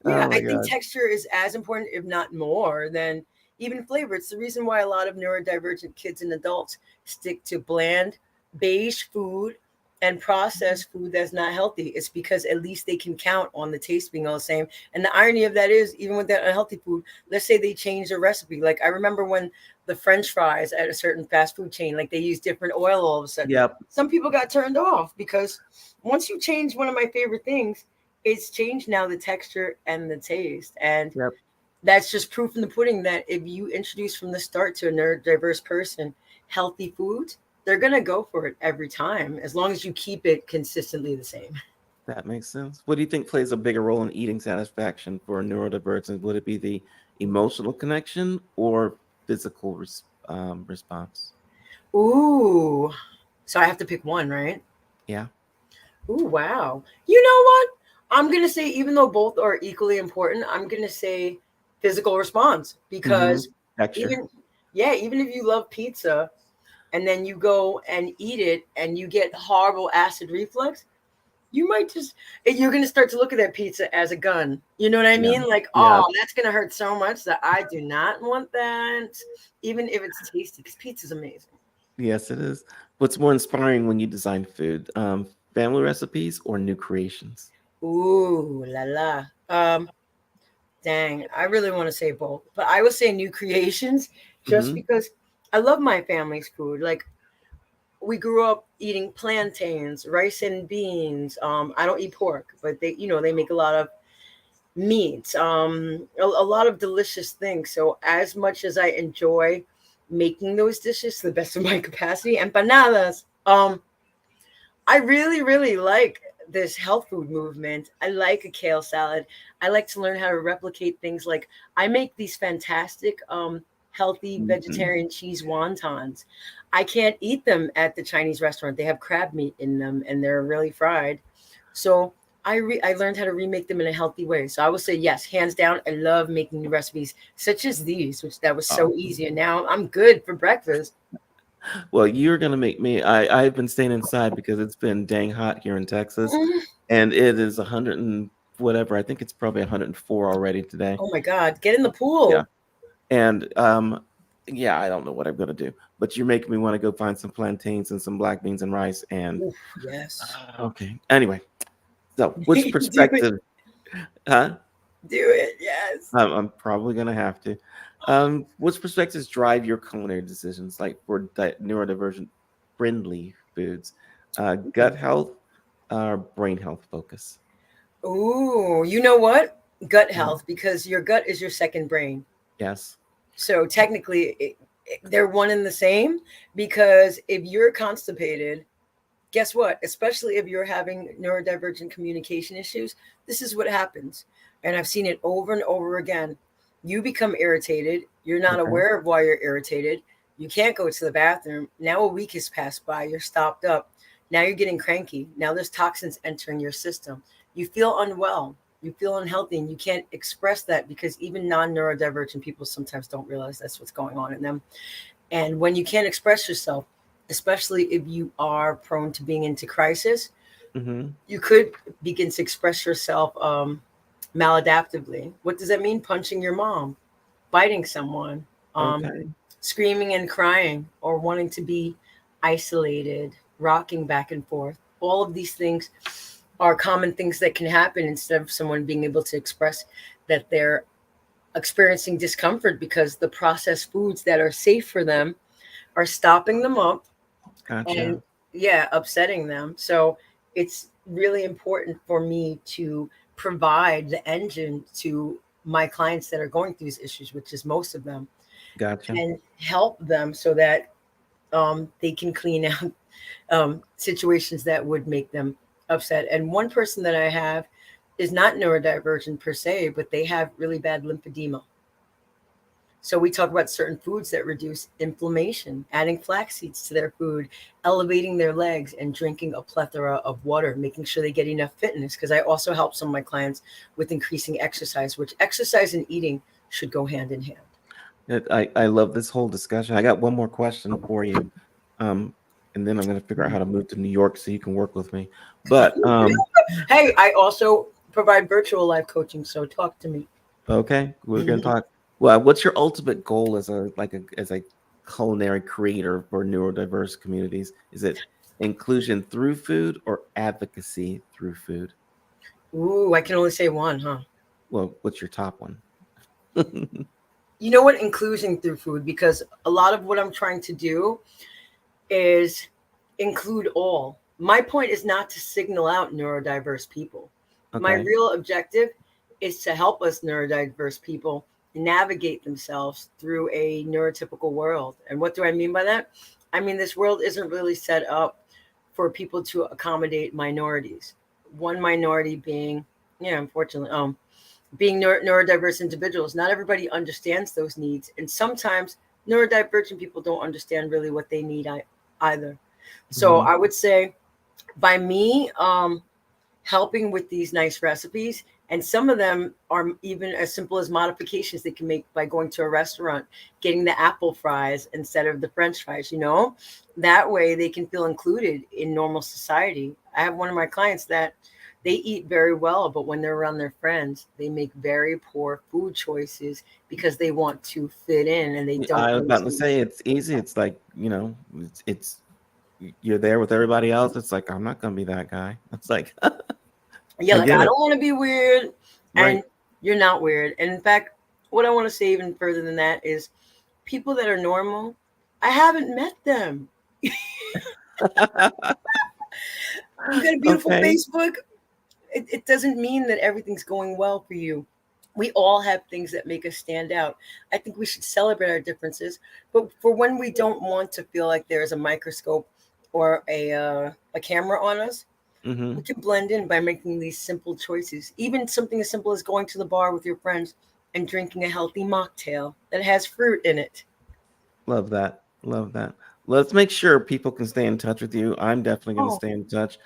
Yeah, Oh my I think God. texture is as important, if not more, than even flavor. It's the reason why a lot of neurodivergent kids and adults stick to bland, beige food and processed food that's not healthy. It's because at least they can count on the taste being all the same. And the irony of that is, even with that unhealthy food, let's say they change the recipe. Like I remember when the French fries at a certain fast food chain, like they use different oil all of a sudden. Yep. Some people got turned off because once you change one of my favorite things, it's changed now the texture and the taste. And Yep. that's just proof in the pudding that if you introduce from the start to a neurodiverse person healthy foods, they're going to go for it every time as long as you keep it consistently the same. That makes sense. What do you think plays a bigger role in eating satisfaction for neurodivergent? Would it be the emotional connection or physical response? Ooh. So I have to pick one, right? Yeah. Ooh, wow. You know what? I'm going to say, even though both are equally important, I'm going to say physical response Mm-hmm. because Texture. even, yeah, even if you love pizza, and then you go and eat it and you get horrible acid reflux, you might just you're gonna start to look at that pizza as a gun. You know what I Yeah. mean? Like, Yeah. oh, that's gonna hurt so much that I do not want that, even if it's tasty, because pizza's amazing. Yes, it is. What's more inspiring when you design food? Family recipes or new creations? Ooh la la. Dang, I really want to say both, but I would say new creations just Mm-hmm. because I love my family's food. Like we grew up eating plantains, rice and beans. I don't eat pork, but they make a lot of meats, a lot of delicious things. So as much as I enjoy making those dishes to the best of my capacity, empanadas, I really, really like this health food movement. I like a kale salad. I like to learn how to replicate things like I make these fantastic healthy Mm-hmm. vegetarian cheese wontons. I can't eat them at the Chinese restaurant. They have crab meat in them and they're really fried. So I learned how to remake them in a healthy way. So I will say yes, hands down. I love making new recipes such as these, which that was so Awesome. easy, and now I'm good for breakfast. Well, you're gonna make me. I've been staying inside because it's been dang hot here in Texas, Mm. and it is 100 and whatever. I think it's probably 104 already today. Oh my God, get in the Yeah, pool. and yeah, I don't know what I'm gonna do, but you're making me want to go find some plantains and some black beans and rice. And Oof, yes. okay, anyway, so which Do it. perspective? Huh? Do it. Yes. I'm probably gonna have to. Which perspectives drive your culinary decisions, like for neurodivergent friendly foods? Gut health, brain health focus? Ooh, you know what? Gut Mhm. health, because your gut is your second brain. Yes. So technically, they're one and the same. Because if you're constipated, guess what? Especially if you're having neurodivergent communication issues, this is what happens. And I've seen it over and over again. You become irritated. You're not Okay. aware of why you're irritated. You can't go to the bathroom. Now a week has passed by. You're stopped up. Now you're getting cranky. Now there's toxins entering your system. You feel unwell. You feel unhealthy, and you can't express that because even non neurodivergent people sometimes don't realize that's what's going on in them. And when you can't express yourself, especially if you are prone to being into crisis, Mm-hmm. you could begin to express yourself maladaptively. What does that mean? Punching your mom, biting someone, um, Okay. screaming and crying, or wanting to be isolated, rocking back and forth. All of these things are common things that can happen instead of someone being able to express that they're experiencing discomfort because the processed foods that are safe for them are stopping them up and, Gotcha. yeah, upsetting them. So it's really important for me to provide the engine to my clients that are going through these issues, which is most of them, Gotcha. and help them so that they can clean out situations that would make them upset. And one person that I have is not neurodivergent per se, but they have really bad lymphedema. So we talk about certain foods that reduce inflammation, adding flax seeds to their food, elevating their legs, and drinking a plethora of water, making sure they get enough fitness. Because I also help some of my clients with increasing exercise, which exercise and eating should go hand in hand. I love this whole discussion. I got one more question for you, um, and then I'm gonna figure out how to move to New York so you can work with me. But Hey, I also provide virtual life coaching, so talk to me. okay, we're gonna Mhm. talk. Well, what's your ultimate goal as a culinary creator for neurodiverse communities? Is it inclusion through food or advocacy through food? Ooh, I can only say one, huh? Well, what's your top one? You know what? Inclusion through food, because a lot of what I'm trying to do is include all. My point is not to signal out neurodiverse people. My Okay. real objective is to help us neurodiverse people navigate themselves through a neurotypical world. And what do I mean by that? I mean, this world isn't really set up for people to accommodate minorities. One minority being, yeah, unfortunately, being neurodiverse individuals. Not everybody understands those needs. And sometimes neurodivergent people don't understand really what they need either. So Hmm. I would say by me helping with these nice recipes, and some of them are even as simple as modifications they can make by going to a restaurant, getting the apple fries instead of the French fries, that way they can feel included in normal society. I have one of my clients that they eat very well, but when they're around their friends, they make very poor food choices because they want to fit in and they don't I was about to understand. say it's easy. It's like, it's you're there with everybody else. It's like I'm not gonna be that guy. It's like Yeah, I like get I it. don't want to be weird, Right. and you're not weird. And in fact, what I want to say even further than that is people that are normal, I haven't met them. You got a beautiful Okay. Facebook. It doesn't mean that everything's going well for you. We all have things that make us stand out. I think we should celebrate our differences, but for when we don't want to feel like there's a microscope or a camera on us, we Hmm. can blend in by making these simple choices. Even something as simple as going to the bar with your friends and drinking a healthy mocktail that has fruit in it. Love that. Love that. Let's make sure people can stay in touch with you. I'm definitely going to Oh, stay in touch.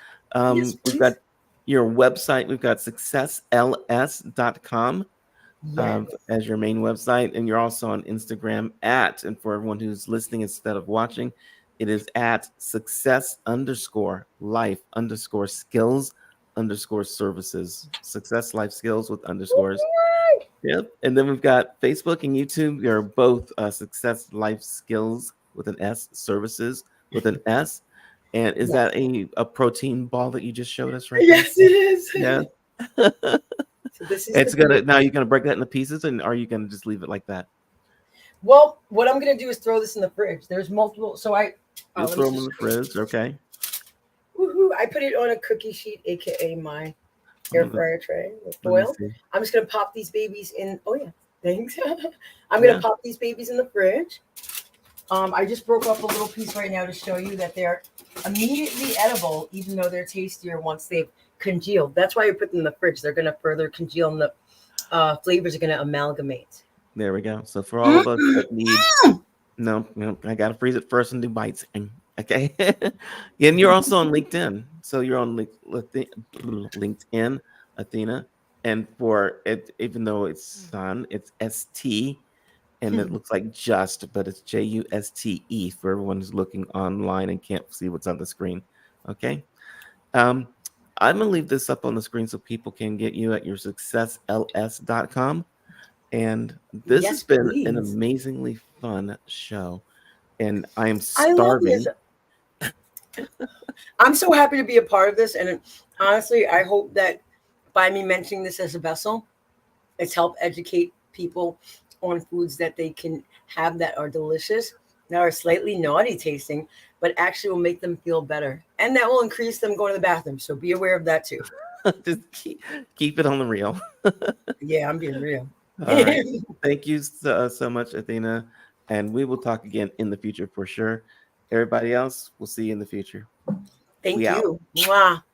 yes, We've got please. your website. We've got successls.com Yes. as your main website. And you're also on Instagram and for everyone who's listening instead of watching, It is at success_life_skills_services. Success Life Skills with underscores. Yep. And then we've got Facebook and YouTube. They're both Success Life Skills with an S, services with an S. And is that a protein ball that you just showed us right there? Yes, it is. Yeah. So this is It's the gonna now you're gonna break that into pieces, and are you gonna just leave it like that? Well, what I'm gonna do is throw this in the fridge. There's multiple, so You'll let me throw them in just the fridge, okay? woohoo! I put it on a cookie sheet, aka my air fryer tray with Let me foil. see. I'm just gonna pop these babies in. Oh yeah, thanks. I'm Yeah. gonna pop these babies in the fridge. I just broke up a little piece right now to show you that they're immediately edible, even though they're tastier once they've congealed. That's why you put them in the fridge. They're gonna further congeal, and the flavors are gonna amalgamate. There we go. So for all of us that need, no, I gotta freeze it first and do bites. Okay. And you're also on LinkedIn, so you're on LinkedIn, Athena, and for it, even though it's Sun, it's ST. And it looks like Just, but it's JUSTE for everyone who's looking online and can't see what's on the screen. Okay. I'm going to leave this up on the screen so people can get you at your successls.com. And this Yes, has been an please. amazingly fun show. And I am I love starving. this. I'm so happy to be a part of this. And honestly, I hope that by me mentioning this as a vessel, it's helped educate people on foods that they can have that are delicious, that are slightly naughty tasting, but actually will make them feel better. And that will increase them going to the bathroom. So be aware of that too. Just keep it on the real. Yeah, I'm being real. All right. Thank you so much, Athena. And we will talk again in the future for sure. Everybody else, we'll see you in the future. Thank We out. you. Mwah.